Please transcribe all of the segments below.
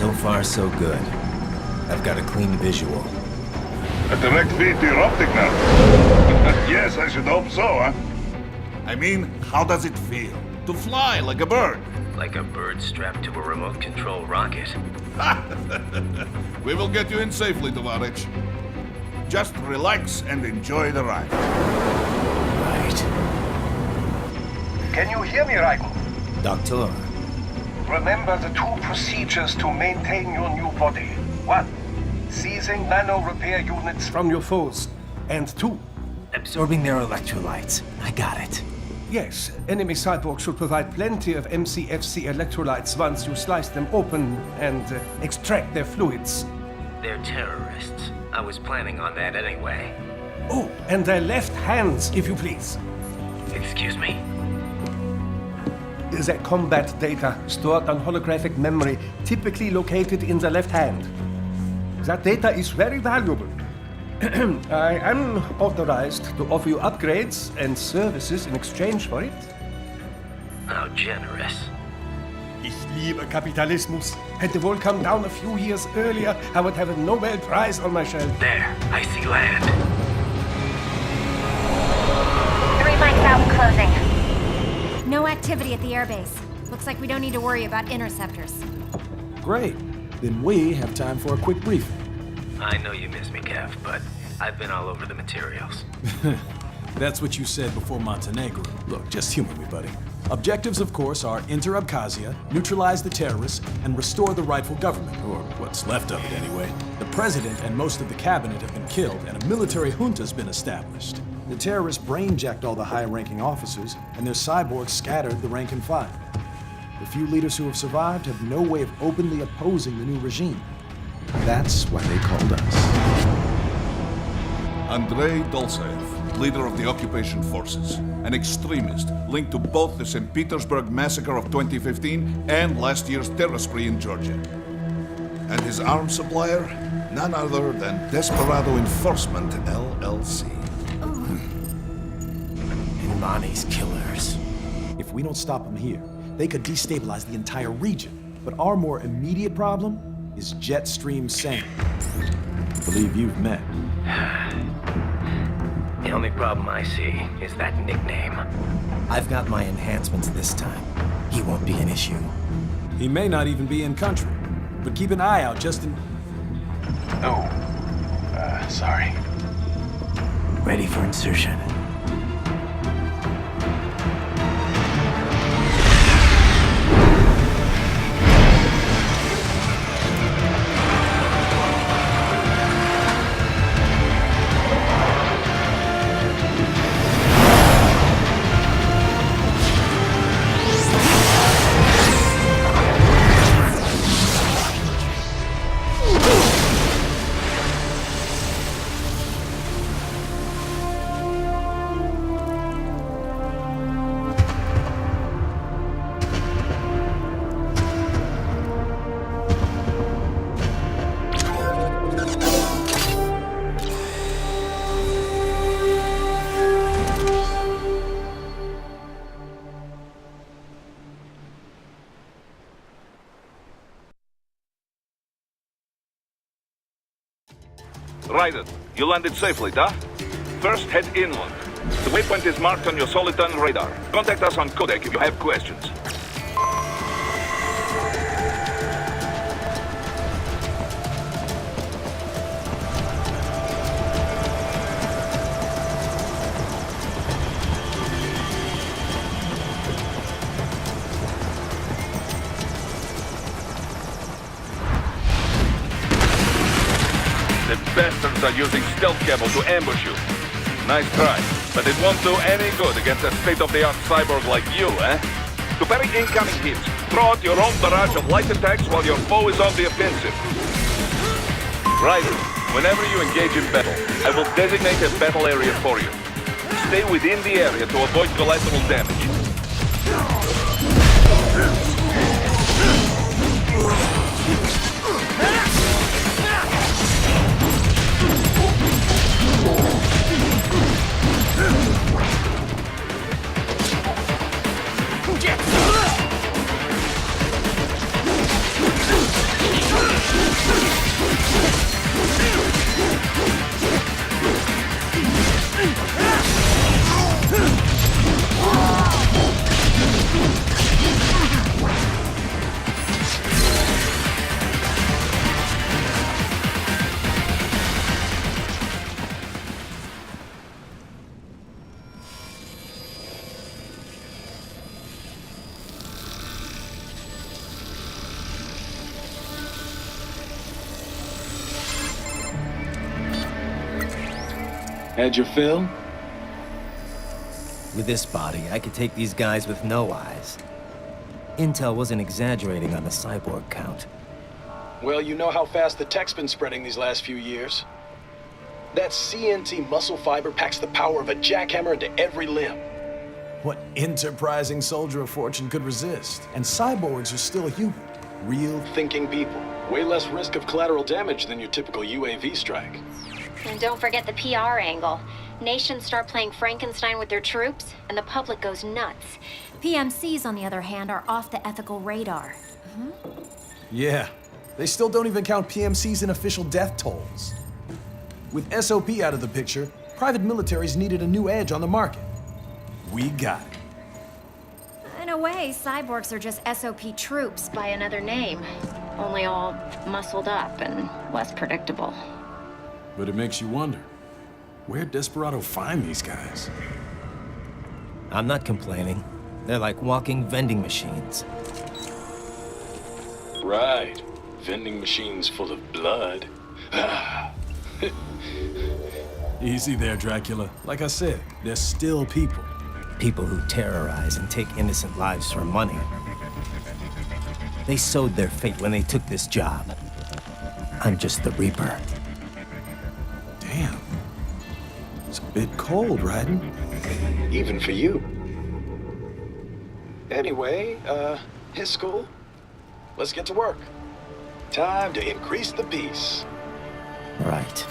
So far, so good. I've got a clean visual. A direct feed to your optic nerve. Yes, I should hope so, huh? I mean, how does it feel? To fly like a bird? Like a bird strapped to a remote control rocket. We will get you in safely, Tovarich. Just relax and enjoy the ride. Right. Can you hear me, Raiko? Doctor. Remember the two procedures to maintain your new body. 1. Seizing nano repair units from your foes. And 2. Absorbing their electrolytes. I got it. Yes, enemy cyborgs should provide plenty of MCFC electrolytes once you slice them open and extract their fluids. They're terrorists. I was planning on that anyway. Oh, and their left hands, if you please. Excuse me? The combat data stored on holographic memory, typically located in the left hand. That data is very valuable. I am authorized to offer you upgrades and services in exchange for it. How generous. Ich liebe Kapitalismus. Had the wall come down a few years earlier, I would have a Nobel Prize on my shelf. There, I see land. 3 mics out and closing. No activity at the airbase. Looks like we don't need to worry about interceptors. Great. Then we have time for a quick briefing. I know you miss me, Kev, but I've been all over the materials. That's what you said before Montenegro. Look, just humor me, buddy. Objectives, of course, are enter Abkhazia, neutralize the terrorists, and restore the rightful government, or what's left of it anyway. The president and most of the cabinet have been killed, and a military junta's been established. The terrorists brain-jacked all the high-ranking officers, and their cyborgs scattered the rank and file. The few leaders who have survived have no way of openly opposing the new regime. That's why they called us. Andrei Dolzaev, leader of the occupation forces, an extremist linked to both the St. Petersburg massacre of 2015 and last year's terror spree in Georgia. And his arms supplier, none other than Desperado Enforcement, LLC. Imani's killers. If we don't stop them here, they could destabilize the entire region. But our more immediate problem is Jetstream Sane. I believe you've met. The only problem I see is that nickname. I've got my enhancements this time. He won't be an issue. He may not even be in country, but keep an eye out just in... Oh, sorry. Ready for insertion. Raiden, you landed safely, da? First, head inland. The waypoint is marked on your Soliton radar. Contact us on codec if you have questions. The bastards are using stealth cable to ambush you. Nice try, but it won't do any good against a state-of-the-art cyborg like you, eh? To parry incoming hits, throw out your own barrage of light attacks while your foe is on the offensive. Right, whenever you engage in battle, I will designate a battle area for you. Stay within the area to avoid collateral damage. Had your fill? With this body, I could take these guys with no eyes. Intel wasn't exaggerating on the cyborg count. Well, you know how fast the tech's been spreading these last few years. That CNT muscle fiber packs the power of a jackhammer into every limb. What enterprising soldier of fortune could resist? And cyborgs are still human. Real Thinking people. Way less risk of collateral damage than your typical UAV strike. And don't forget the PR angle. Nations start playing Frankenstein with their troops, and the public goes nuts. PMCs, on the other hand, are off the ethical radar. Yeah, they still don't even count PMCs in official death tolls. With SOP out of the picture, private militaries needed a new edge on the market. We got it. In a way, cyborgs are just SOP troops by another name. Only all muscled up and less predictable. But it makes you wonder, where'd Desperado find these guys? I'm not complaining. They're like walking vending machines. Right. Vending machines full of blood. Easy there, Dracula. Like I said, they're still people. People who terrorize and take innocent lives for money. They sowed their fate when they took this job. I'm just the Reaper. Damn. It's a bit cold, Raiden. Even for you. Anyway, his school. Let's get to work. Time to increase the peace. Right.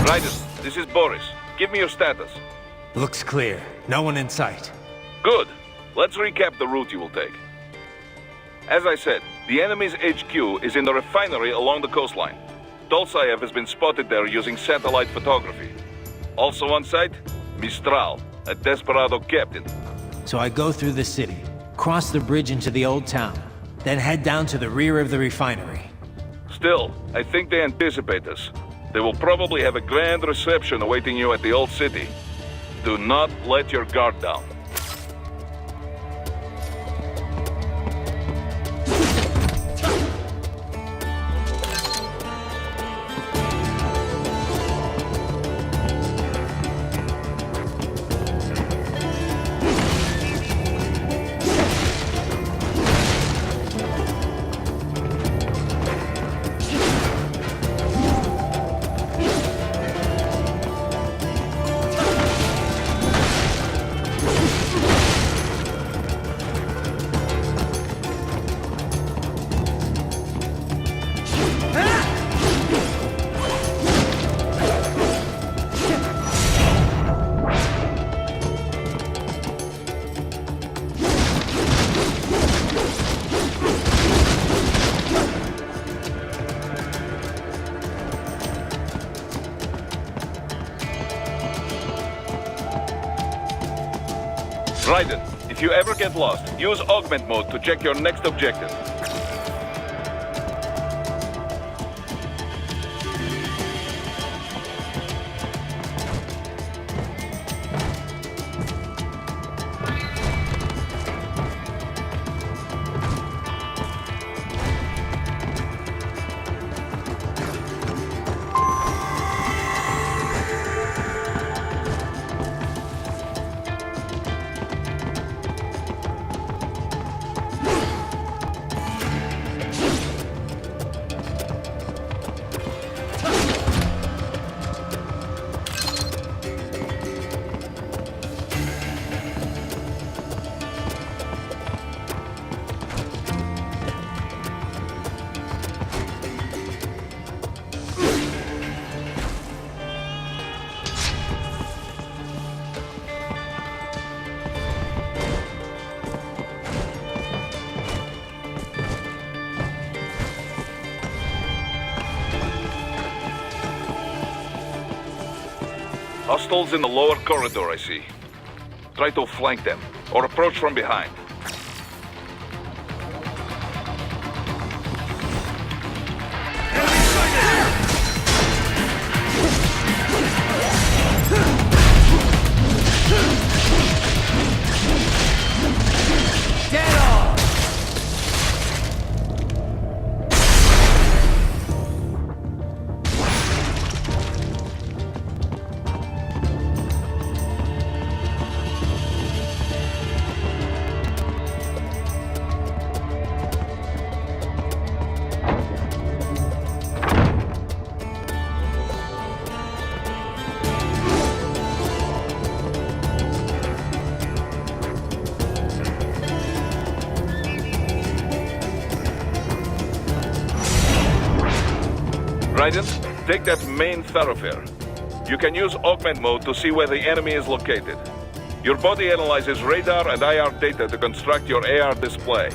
Raiden, this is Boris. Give me your status. Looks clear. No one in sight. Good. Let's recap the route you will take. As I said, the enemy's HQ is in the refinery along the coastline. Dolsaev has been spotted there using satellite photography. Also on site, Mistral, a Desperado captain. So I go through the city, cross the bridge into the old town, then head down to the rear of the refinery. Still, I think they anticipate us. They will probably have a grand reception awaiting you at the old city. Do not let your guard down. Raiden, if you ever get lost, use augment mode to check your next objective. Hostiles in the lower corridor, I see. Try to flank them, or approach from behind. Raiden, take that main thoroughfare. You can use augment mode to see where the enemy is located. Your body analyzes radar and IR data to construct your AR display.